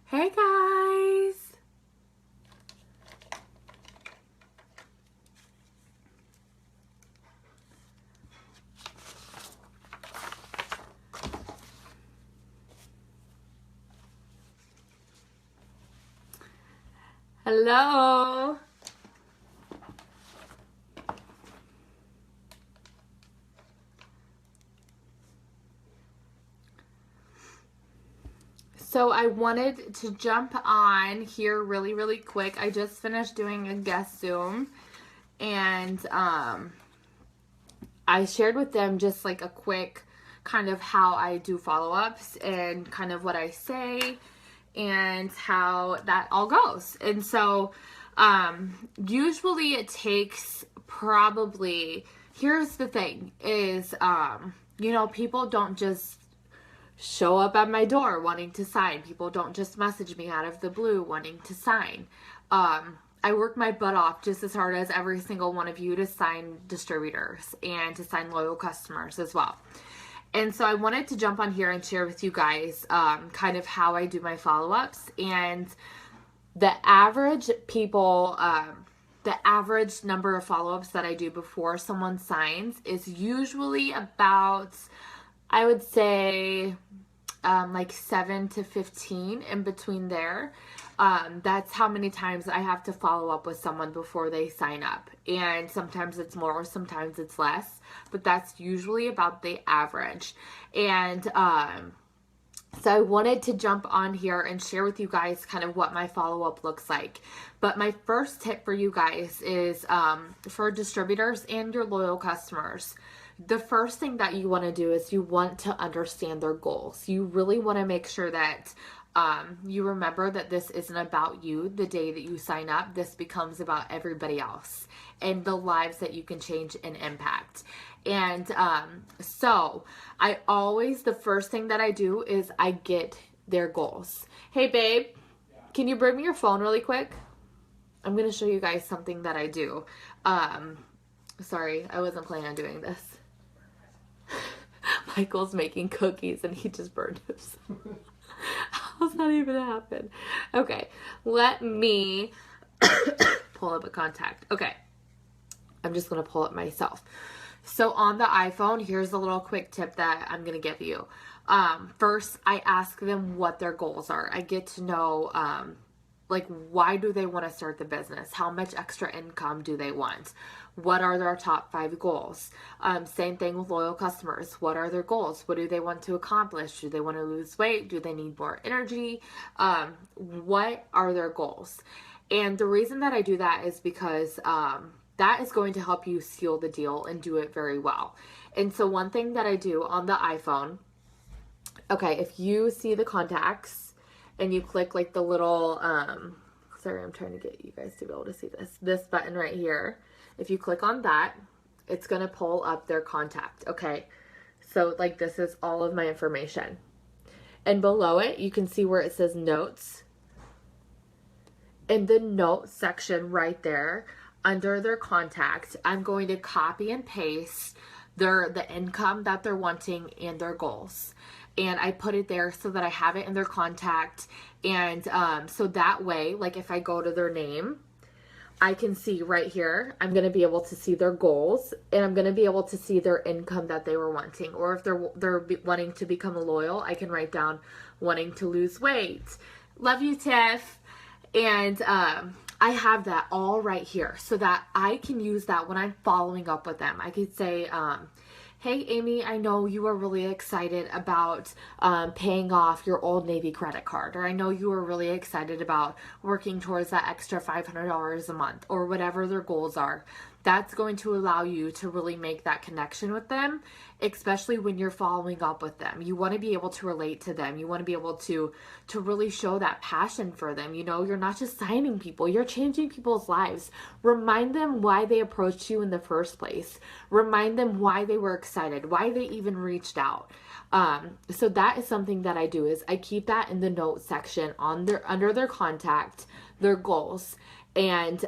Hey guys! Hello! So I wanted to jump on here really quick. I just finished doing a guest Zoom and I shared with them just like a quick kind of how I do follow-ups and kind of what I say and how that all goes. And so usually it takes probably, here's the thing is, people don't just show up at my door wanting to sign. People don't just message me out of the blue wanting to sign. I work my butt off just as hard as every single one of you to sign distributors and to sign loyal customers as well. And so I wanted to jump on here and share with you guys kind of how I do my follow-ups. And the average people, the average number of follow-ups that I do before someone signs is usually about, I would say, like 7 to 15 in between there. That's how many times I have to follow up with someone before they sign up. And sometimes it's more, sometimes it's less, but that's usually about the average. And so I wanted to jump on here and share with you guys kind of what my follow-up looks like. But my first tip for you guys is for distributors and your loyal customers. The first thing that you want to do is you want to understand their goals. You really want to make sure that you remember that this isn't about you the day that you sign up. This becomes about everybody else and the lives that you can change and impact. And so I always, the first thing that I do is I get their goals. Hey babe, can you bring me your phone really quick? I'm going to show you guys something that I do. Sorry, I wasn't planning on doing this. Michael's making cookies and he just burned himself. How's that even happen? Okay, let me pull up a contact. Okay, I'm just going to pull it myself. So on the iPhone, here's a little quick tip that I'm going to give you. First, I ask them what their goals are. I get to know, like, why do they want to start the business? How much extra income do they want? What are their top 5 goals? Same thing with loyal customers. What are their goals? What do they want to accomplish? Do they want to lose weight? Do they need more energy? What are their goals? And the reason that I do that is because that is going to help you seal the deal and do it very well. And so one thing that I do on the iPhone, okay, if you see the contacts and you click like the little, sorry, I'm trying to get you guys to be able to see this button right here. If you click on that, it's going to pull up their contact. Okay. So like this is all of my information. And below it, you can see where it says notes. In the notes section right there, under their contact, I'm going to copy and paste the income that they're wanting and their goals. And I put it there so that I have it in their contact. And so that way, like if I go to their name, I can see right here, I'm going to be able to see their goals and I'm going to be able to see their income that they were wanting. Or if they're wanting to become a loyal, I can write down wanting to lose weight. Love you, Tiff. And I have that all right here so that I can use that when I'm following up with them. I could say, hey, Amy, I know you are really excited about paying off your Old Navy credit card, or I know you are really excited about working towards that extra $500 a month, or whatever their goals are. That's going to allow you to really make that connection with them, especially when you're following up with them. You want to be able to relate to them. You want to be able to really show that passion for them. You know, you're not just signing people, you're changing people's lives. Remind them why they approached you in the first place. Remind them why they were excited, why they even reached out. So that is something that I do, is I keep that in the notes section under their contact, their goals. And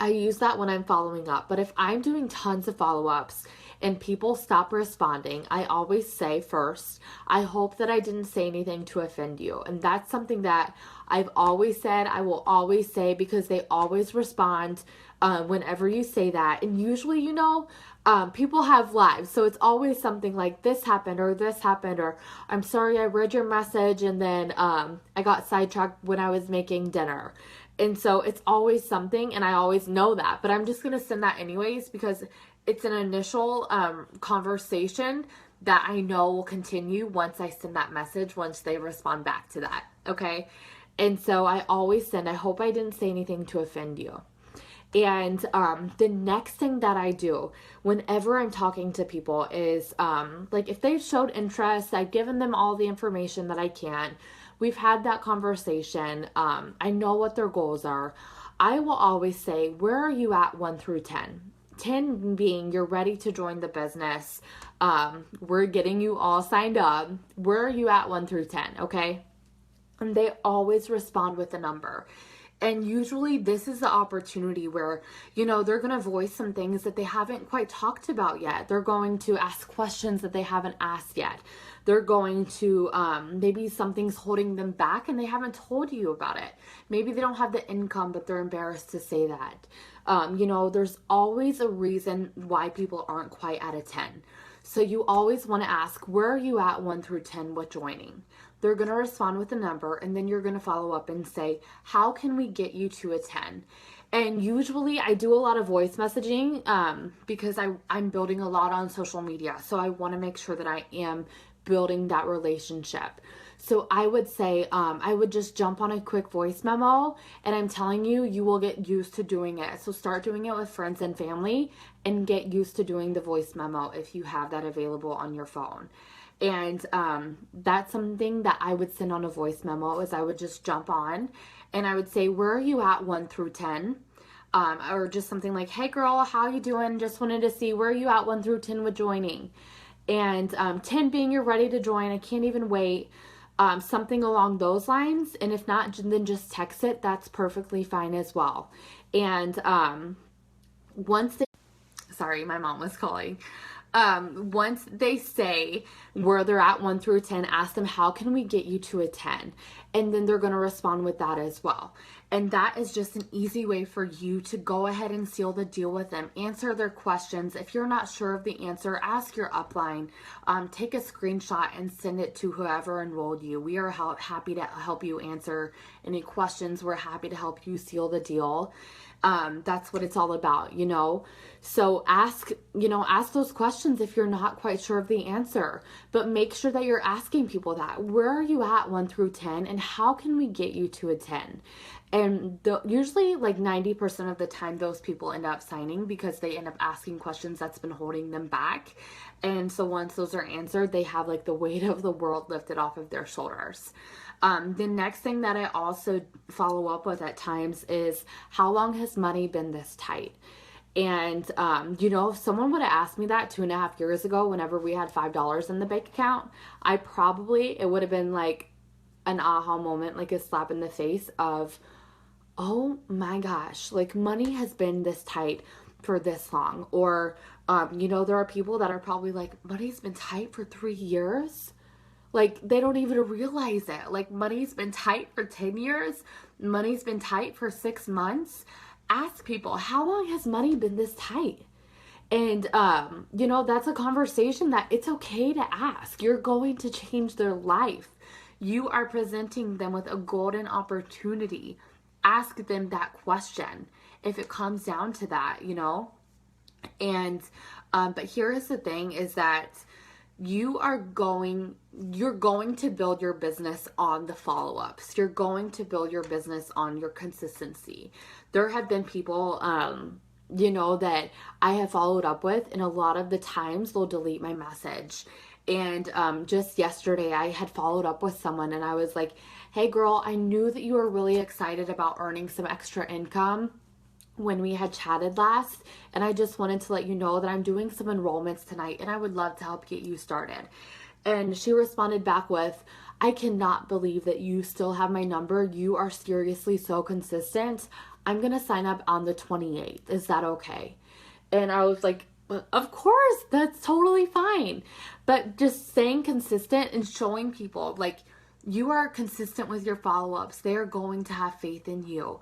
I use that when I'm following up. But if I'm doing tons of follow-ups and people stop responding, I always say first, I hope that I didn't say anything to offend you. And that's something that I've always said, I will always say, because they always respond whenever you say that. And usually, people have lives. So it's always something like this happened, or I'm sorry, I read your message and then I got sidetracked when I was making dinner. And so it's always something, and I always know that, but I'm just going to send that anyways, because it's an initial conversation that I know will continue once I send that message, once they respond back to that. Okay. And so I always send, I hope I didn't say anything to offend you. And the next thing that I do whenever I'm talking to people is like, if they've showed interest, I've given them all the information that I can. We've had that conversation. I know what their goals are. I will always say, where are you at 1 through 10? 10 being you're ready to join the business. We're getting you all signed up. Where are you at 1 through 10? Okay. And they always respond with a number. And usually this is the opportunity where, they're going to voice some things that they haven't quite talked about yet. They're going to ask questions that they haven't asked yet. They're going to, maybe something's holding them back and they haven't told you about it. Maybe they don't have the income, but they're embarrassed to say that. There's always a reason why people aren't quite at a 10. So you always want to ask, where are you at 1 through 10 with joining? They're going to respond with a number, and then you're going to follow up and say, how can we get you to a 10? And usually I do a lot of voice messaging because I'm building a lot on social media. So I want to make sure that I am building that relationship. So I would say, I would just jump on a quick voice memo, and I'm telling you, you will get used to doing it. So start doing it with friends and family and get used to doing the voice memo if you have that available on your phone. And that's something that I would send on a voice memo, is I would just jump on and I would say, where are you at 1 through 10? Or just something like, hey girl, how you doing? Just wanted to see, where are you at 1 through 10 with joining? And 10 being you're ready to join. I can't even wait. Something along those lines. And if not, then just text it. That's perfectly fine as well. And sorry, my mom was calling. Once they say where they're at 1 through 10, ask them, how can we get you to a 10? And then they're going to respond with that as well. And that is just an easy way for you to go ahead and seal the deal with them. Answer their questions. If you're not sure of the answer, ask your upline. Take a screenshot and send it to whoever enrolled you. We are happy to help you answer any questions. We're happy to help you seal the deal. That's what it's all about, So ask those questions if you're not quite sure of the answer, but make sure that you're asking people that. Where are you at 1 through 10, and how can we get you to a 10? And usually like 90% of the time, those people end up signing because they end up asking questions that's been holding them back. And so once those are answered, they have like the weight of the world lifted off of their shoulders. The next thing that I also follow up with at times is, how long has money been this tight? And, if someone would have asked me that 2.5 years ago, whenever we had $5 in the bank account, it would have been like an aha moment, like a slap in the face of, oh my gosh, like money has been this tight for this long. Or, there are people that are probably like, money's been tight for 3 years. Like, they don't even realize it. Like, money's been tight for 10 years. Money's been tight for 6 months. Ask people, how long has money been this tight? And, that's a conversation that it's okay to ask. You're going to change their life. You are presenting them with a golden opportunity. Ask them that question if it comes down to that, And, but here is the thing, is that you're going to build your business on the follow-ups. You're going to build your business on your consistency. There have been people, that I have followed up with, and a lot of the times they'll delete my message. And just yesterday I had followed up with someone and I was like, hey girl, I knew that you were really excited about earning some extra income when we had chatted last, and I just wanted to let you know that I'm doing some enrollments tonight and I would love to help get you started. And she responded back with, I cannot believe that you still have my number. You are seriously so consistent. I'm going to sign up on the 28th. Is that okay? And I was like, Of course, that's totally fine. But just staying consistent and showing people, like, you are consistent with your follow-ups. They are going to have faith in you.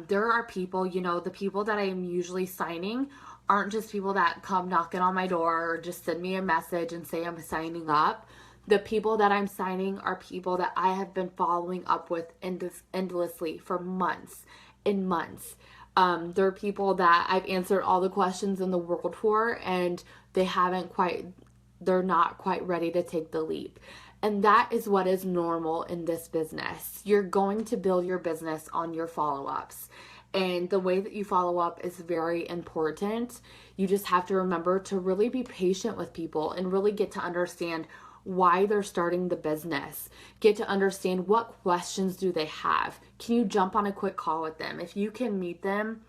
There are people, the people that I am usually signing aren't just people that come knocking on my door or just send me a message and say I'm signing up. The people that I'm signing are people that I have been following up with endlessly for months and months. There are people that I've answered all the questions in the world for, and they're not quite ready to take the leap. And that is what is normal in this business. You're going to build your business on your follow-ups. And the way that you follow up is very important. You just have to remember to really be patient with people and really get to understand why they're starting the business. Get to understand what questions do they have. Can you jump on a quick call with them? If you can meet them,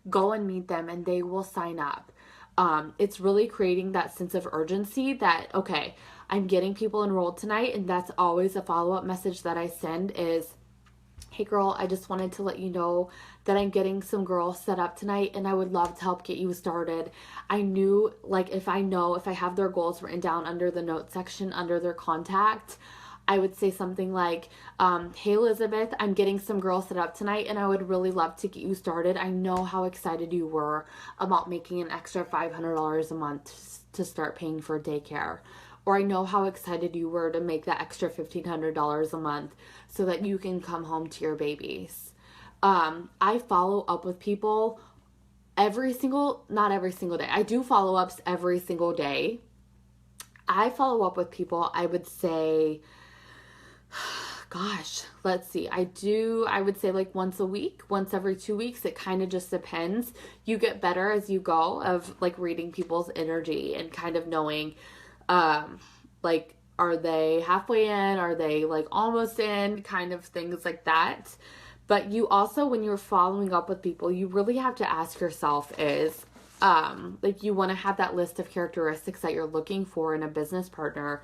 go and meet them and they will sign up. It's really creating that sense of urgency that, okay, I'm getting people enrolled tonight, and that's always a follow-up message that I send is, hey girl, I just wanted to let you know that I'm getting some girls set up tonight and I would love to help get you started. I knew, like, if I have their goals written down under the notes section, under their contact, I would say something like, hey Elizabeth, I'm getting some girls set up tonight and I would really love to get you started. I know how excited you were about making an extra $500 a month to start paying for daycare. Or I know how excited you were to make that extra $1,500 a month so that you can come home to your babies. I follow up with people not every single day. I do follow-ups every single day. I follow up with people, I would say, gosh, let's see. I would say like once a week, once every 2 weeks. It kind of just depends. You get better as you go of like reading people's energy and kind of knowing, like, are they halfway in? Are they like almost in? Kind of things like that. But you also, when you're following up with people, you really have to ask yourself is, like, you want to have that list of characteristics that you're looking for in a business partner.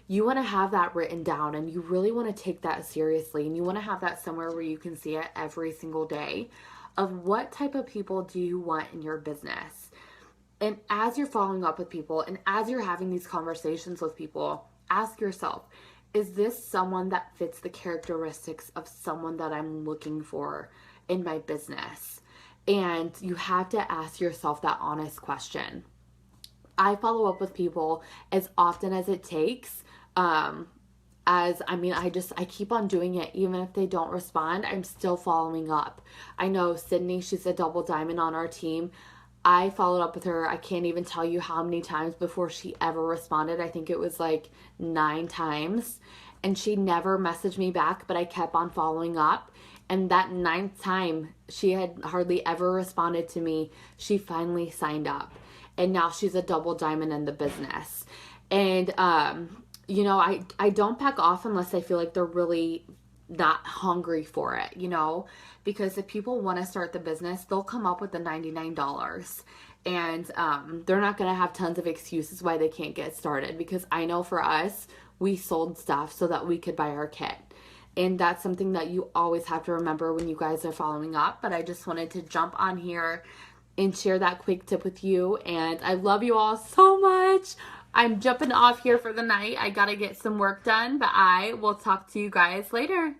You want to have that written down and you really want to take that seriously. And you want to have that somewhere where you can see it every single day of what type of people do you want in your business. And as you're following up with people and as you're having these conversations with people, ask yourself, is this someone that fits the characteristics of someone that I'm looking for in my business? And you have to ask yourself that honest question. I follow up with people as often as it takes. I keep on doing it. Even if they don't respond, I'm still following up. I know Sydney, she's a double diamond on our team. I followed up with her. I can't even tell you how many times before she ever responded. I think it was like 9 times. And she never messaged me back, but I kept on following up. And that 9th time, she had hardly ever responded to me. She finally signed up. And now she's a double diamond in the business. And, I don't back off unless I feel like they're really not hungry for it, because if people want to start the business, they'll come up with the $99 and they're not going to have tons of excuses why they can't get started, because I know for us, we sold stuff so that we could buy our kit. And that's something that you always have to remember when you guys are following up. But I just wanted to jump on here and share that quick tip with you. And I love you all so much. I'm jumping off here for the night. I got to get some work done, but I will talk to you guys later.